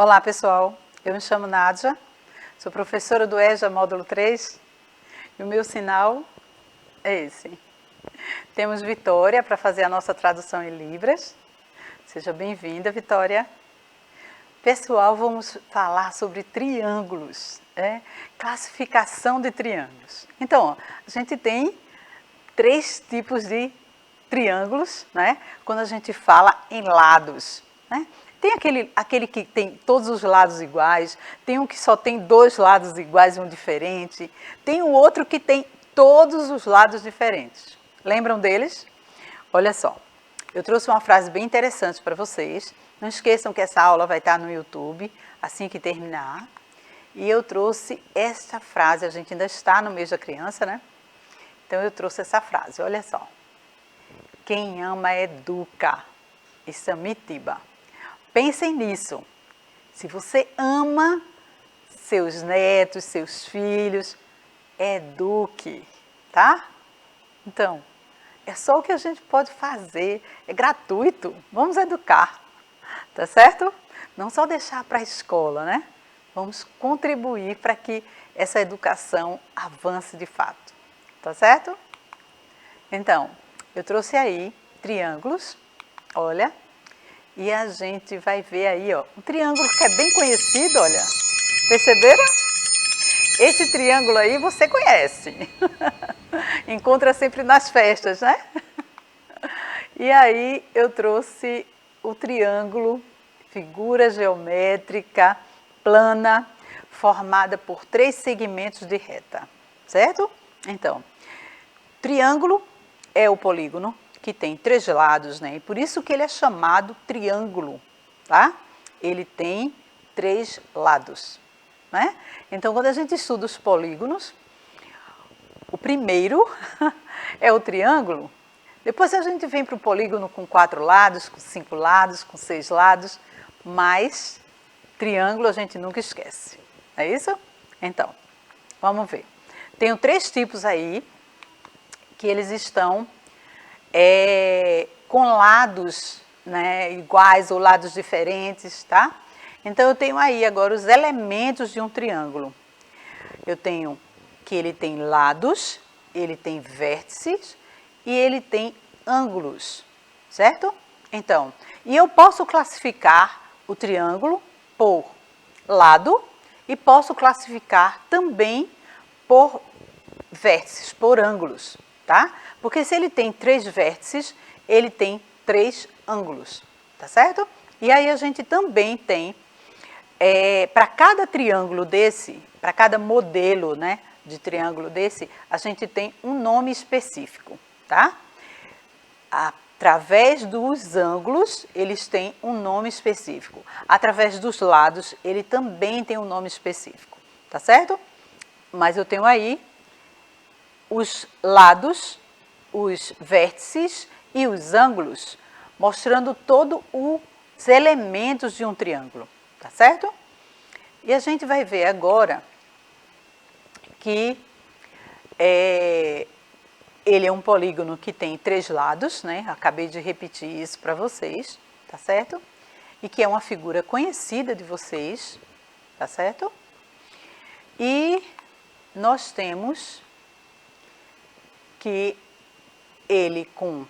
Olá pessoal, eu me chamo Nádia, sou professora do EJA Módulo 3 e o meu sinal é esse. Temos Vitória para fazer a nossa tradução em Libras. Seja bem-vinda, Vitória. Pessoal, vamos falar sobre triângulos, classificação de triângulos. Então, ó, a gente tem 3 tipos de triângulos, né? Quando a gente fala em lados, né? Tem aquele que tem todos os lados iguais, tem um que só tem 2 lados iguais e um diferente, tem um outro que tem todos os lados diferentes. Lembram deles? Olha só, eu trouxe uma frase bem interessante para vocês. Não esqueçam que essa aula vai estar no YouTube assim que terminar. E eu trouxe esta frase, a gente ainda está no mês da criança, né? Então eu trouxe essa frase, olha só. Quem ama educa. Isso é Mitiba. Pensem nisso. Se você ama seus netos, seus filhos, eduque, tá? Então, é só o que a gente pode fazer, é gratuito, vamos educar, tá certo? Não só deixar para a escola, né? Vamos contribuir para que essa educação avance de fato, tá certo? Então, eu trouxe aí triângulos, olha, e a gente vai ver aí, ó, um triângulo que é bem conhecido, olha, perceberam? Esse triângulo aí você conhece, encontra sempre nas festas, né? E aí eu trouxe o triângulo, figura geométrica, plana, formada por 3 segmentos de reta, certo? Então, triângulo é o polígono que tem 3 lados, né? E por isso que ele é chamado triângulo, tá? Ele tem 3 lados, né? Então, quando a gente estuda os polígonos, o primeiro é o triângulo, depois a gente vem para o polígono com 4 lados, com 5 lados, com 6 lados, mas triângulo a gente nunca esquece, é isso? Então, vamos ver. Tenho 3 tipos aí, que eles estão com lados, né, iguais ou lados diferentes, tá? Então, eu tenho aí agora os elementos de um triângulo. Eu tenho que ele tem lados, ele tem vértices e ele tem ângulos, certo? Então, e eu posso classificar o triângulo por lado e posso classificar também por vértices, por ângulos, tá? Porque se ele tem 3 vértices, ele tem 3 ângulos, tá certo? E aí a gente também tem, para cada triângulo desse, para cada modelo, né, de triângulo desse, a gente tem um nome específico, tá? Através dos ângulos, eles têm um nome específico. Através dos lados, ele também tem um nome específico, tá certo? Mas eu tenho aí os lados, os vértices e os ângulos, mostrando todos os elementos de um triângulo, tá certo? E a gente vai ver agora que ele é um polígono que tem 3 lados, né? Acabei de repetir isso para vocês, tá certo? E que é uma figura conhecida de vocês, tá certo? E nós temos que ele com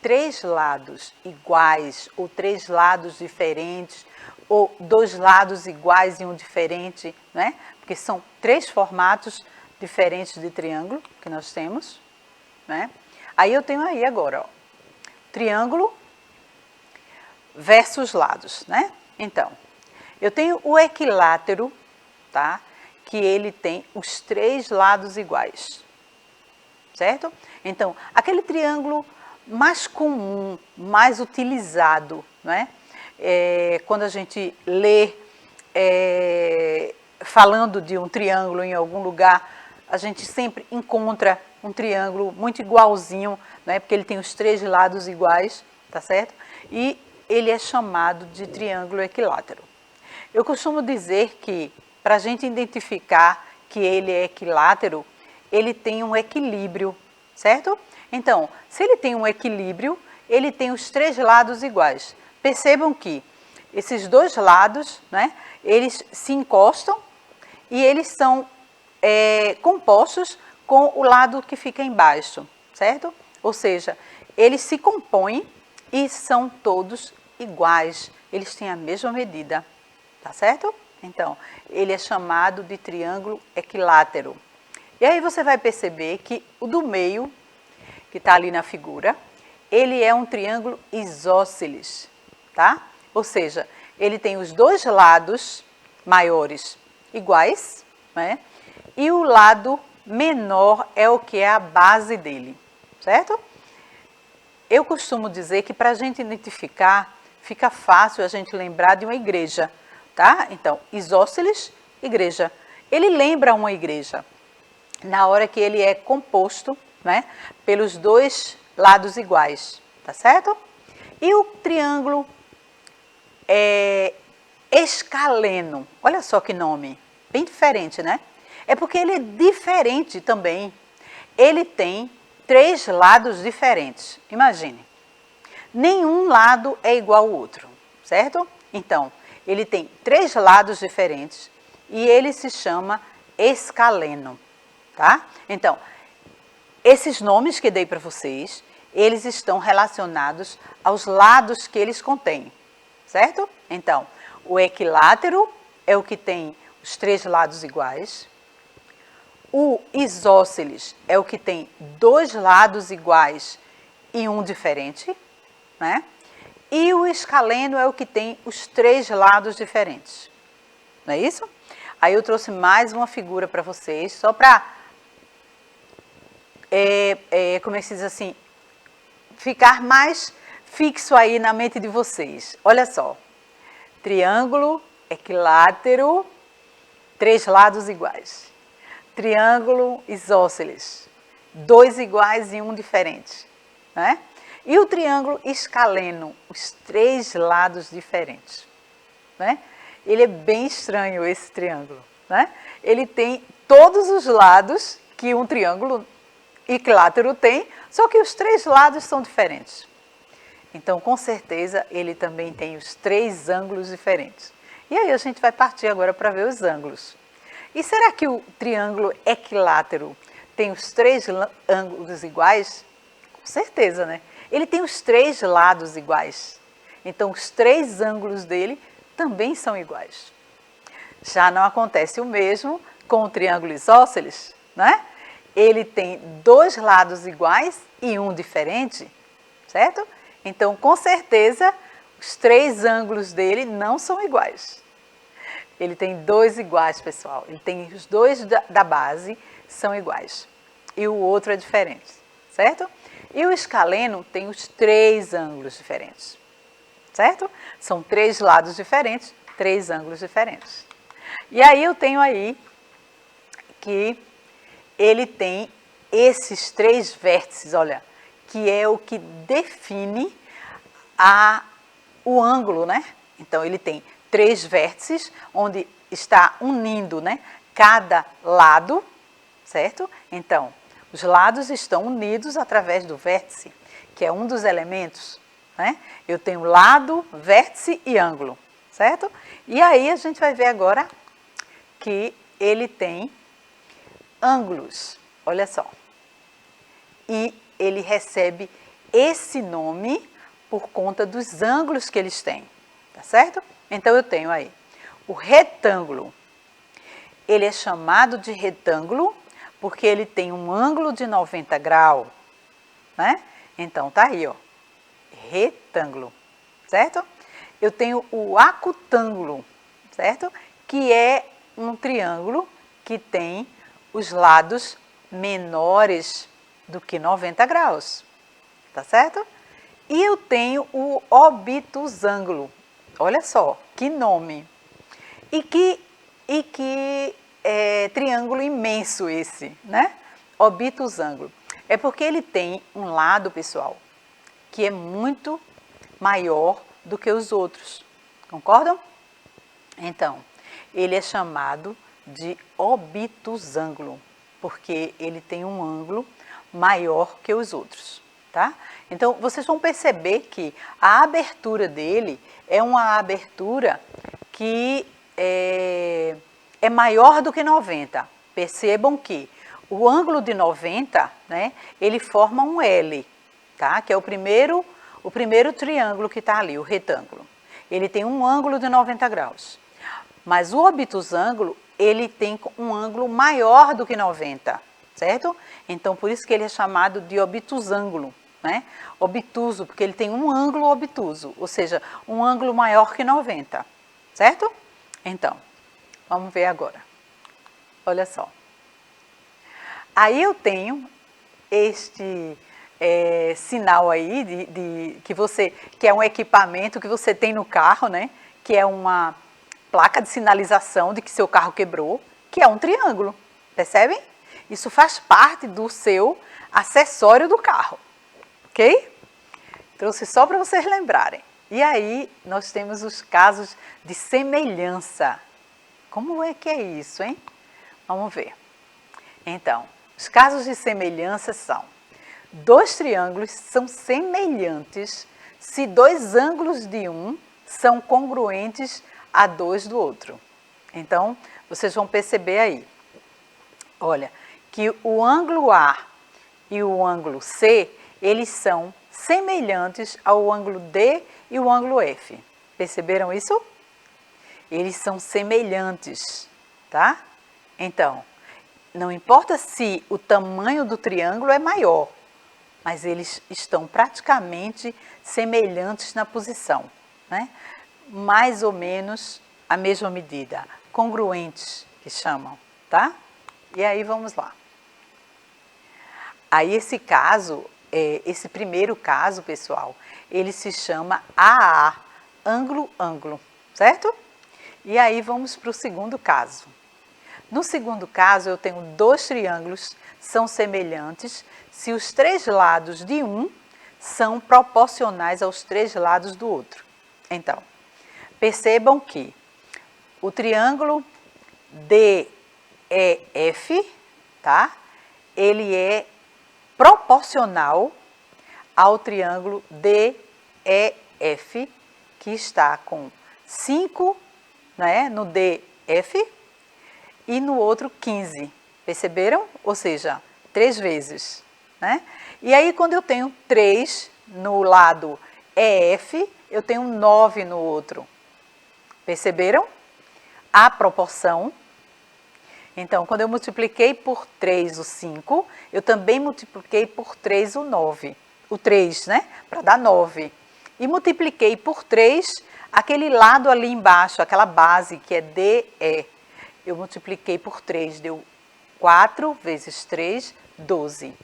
3 lados iguais ou 3 lados diferentes ou 2 lados iguais e um diferente, né? Porque são 3 formatos diferentes de triângulo que nós temos, né? Aí eu tenho aí agora, ó, triângulo versus lados, né? Então, eu tenho o equilátero, tá? Que ele tem os 3 lados iguais, certo? Então, aquele triângulo mais comum, mais utilizado, né? Quando a gente lê falando de um triângulo em algum lugar, a gente sempre encontra um triângulo muito igualzinho, né? Porque ele tem os 3 lados iguais, tá certo? E ele é chamado de triângulo equilátero. Eu costumo dizer que, para a gente identificar que ele é equilátero, ele tem um equilíbrio, certo? Então, se ele tem um equilíbrio, ele tem os 3 lados iguais. Percebam que esses dois lados, né, eles se encostam e eles são compostos com o lado que fica embaixo, certo? Ou seja, eles se compõem e são todos iguais, eles têm a mesma medida, tá certo? Então, ele é chamado de triângulo equilátero. E aí você vai perceber que o do meio, que está ali na figura, ele é um triângulo isósceles, tá? Ou seja, ele tem os dois lados maiores iguais, né? E o lado menor é o que é a base dele, certo? Eu costumo dizer que para a gente identificar, fica fácil a gente lembrar de uma igreja, tá? Então, isósceles, igreja. Ele lembra uma igreja, na hora que ele é composto, né, pelos dois lados iguais, tá certo? E o triângulo escaleno, olha só que nome, bem diferente, né? É porque ele é diferente também. Ele tem 3 lados diferentes, imagine. Nenhum lado é igual ao outro, certo? Então, ele tem 3 lados diferentes e ele se chama escaleno, tá? Então, esses nomes que dei para vocês, eles estão relacionados aos lados que eles contêm, certo? Então, o equilátero é o que tem os 3 lados iguais. O isósceles é o que tem 2 lados iguais e um diferente, né? E o escaleno é o que tem os 3 lados diferentes, não é isso? Aí eu trouxe mais uma figura para vocês, só para, como é que se diz assim, ficar mais fixo aí na mente de vocês. Olha só, triângulo equilátero, 3 lados iguais. Triângulo isósceles, 2 iguais e um diferente, né? E o triângulo escaleno, os 3 lados diferentes, né? Ele é bem estranho esse triângulo, né? Ele tem todos os lados que um triângulo equilátero tem, só que os 3 lados são diferentes. Então, com certeza, ele também tem os 3 ângulos diferentes. E aí a gente vai partir agora para ver os ângulos. E será que o triângulo equilátero tem os 3 ângulos iguais? Com certeza, né? Ele tem os 3 lados iguais. Então, os 3 ângulos dele também são iguais. Já não acontece o mesmo com o triângulo isósceles, né? Ele tem 2 lados iguais e um diferente, certo? Então, com certeza, os 3 ângulos dele não são iguais. Ele tem 2 iguais, pessoal. Ele tem os 2 da base, são iguais. E o outro é diferente, certo? E o escaleno tem os 3 ângulos diferentes, certo? São 3 lados diferentes, 3 ângulos diferentes. E aí eu tenho aí que ele tem esses 3 vértices, olha, que é o que define o ângulo, né? Então, ele tem 3 vértices, onde está unindo, né, cada lado, certo? Então, os lados estão unidos através do vértice, que é um dos elementos, né? Eu tenho lado, vértice e ângulo, certo? E aí a gente vai ver agora que ele tem ângulos, olha só. E ele recebe esse nome por conta dos ângulos que eles têm, tá certo? Então, eu tenho aí o retângulo. Ele é chamado de retângulo porque ele tem um ângulo de 90 graus, né? Então, tá aí, ó, retângulo, certo? Eu tenho o acutângulo, certo? Que é um triângulo que tem os lados menores do que 90 graus, tá certo? E eu tenho o obtusângulo. Olha só, que nome. E que triângulo imenso esse, né? Obtusângulo. É porque ele tem um lado, pessoal, que é muito maior do que os outros. Concordam? Então, ele é chamado de obtusângulo, porque ele tem um ângulo maior que os outros, tá? Então, vocês vão perceber que a abertura dele é uma abertura que é maior do que 90. Percebam que o ângulo de 90, né, ele forma um L, tá? Que é o primeiro triângulo que está ali, o retângulo. Ele tem um ângulo de 90 graus. Mas o obtusângulo, ele tem um ângulo maior do que 90, certo? Então, por isso que ele é chamado de obtusângulo, né? Obtuso, porque ele tem um ângulo obtuso, ou seja, um ângulo maior que 90, certo? Então, vamos ver agora. Olha só. Aí eu tenho este sinal aí que é um equipamento que você tem no carro, né? Que é uma placa de sinalização de que seu carro quebrou, que é um triângulo, percebem? Isso faz parte do seu acessório do carro, ok? Trouxe só para vocês lembrarem. E aí nós temos os casos de semelhança. Como é que é isso, hein? Vamos ver. Então, os casos de semelhança são: dois triângulos são semelhantes se dois ângulos de um são congruentes a dois do outro. Então, vocês vão perceber aí, olha, que o ângulo A e o ângulo C, eles são semelhantes ao ângulo D e o ângulo F. Perceberam isso? Eles são semelhantes, tá? Então, não importa se o tamanho do triângulo é maior, mas eles estão praticamente semelhantes na posição, né? Mais ou menos a mesma medida, congruentes que chamam, tá? E aí vamos lá. Aí esse caso, esse primeiro caso, pessoal, ele se chama AA, ângulo-ângulo, certo? E aí vamos para o segundo caso. No segundo caso, eu tenho dois triângulos, são semelhantes se os três lados de um são proporcionais aos três lados do outro. Então, percebam que o triângulo DEF, tá? Ele é proporcional ao triângulo DEF, que está com 5, né, no DF, e no outro 15, perceberam? Ou seja, 3 vezes, né? E aí quando eu tenho 3 no lado EF, eu tenho 9 no outro, perceberam? A proporção. Então, quando eu multipliquei por 3 o 5, eu também multipliquei por 3 o 9, o 3, né? Para dar 9. E multipliquei por 3 aquele lado ali embaixo, aquela base que é DE. Eu multipliquei por 3, deu 4 vezes 3, 12.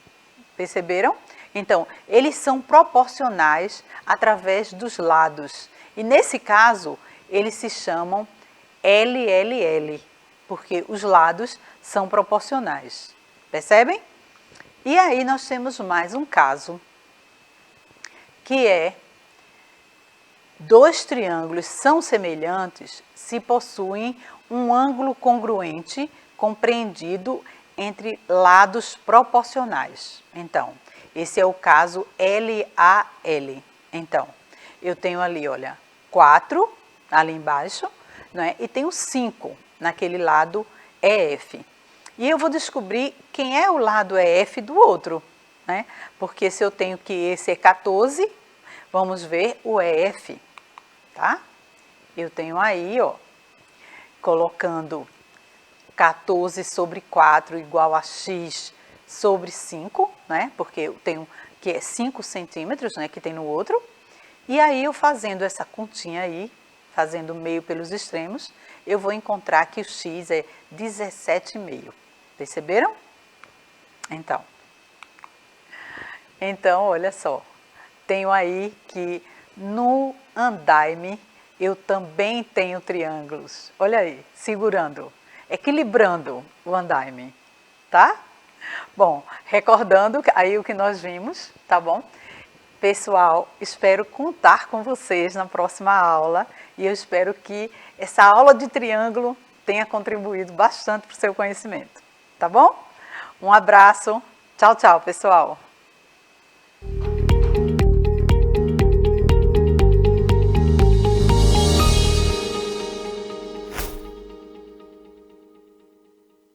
Perceberam? Então, eles são proporcionais através dos lados. E nesse caso, eles se chamam LLL, porque os lados são proporcionais. Percebem? E aí nós temos mais um caso, que é: dois triângulos são semelhantes se possuem um ângulo congruente compreendido entre lados proporcionais. Então, esse é o caso LAL. Então, eu tenho ali, olha, 4 ali embaixo, né, e tenho 5 naquele lado EF. E eu vou descobrir quem é o lado EF do outro, né? Porque se eu tenho que esse é 14, vamos ver o EF, tá? Eu tenho aí, ó, colocando 14 sobre 4 igual a x sobre 5, né? Porque eu tenho que é 5 centímetros, né? Que tem no outro. E aí eu fazendo essa continha aí, fazendo meio pelos extremos, eu vou encontrar que o x é 17,5. Perceberam? Então, olha só. Tenho aí que no andaime eu também tenho triângulos. Olha aí, segurando, equilibrando o andaime, tá? Bom, recordando aí o que nós vimos, tá bom? Pessoal, espero contar com vocês na próxima aula e eu espero que essa aula de triângulo tenha contribuído bastante para o seu conhecimento, tá bom? Um abraço, tchau, tchau, pessoal!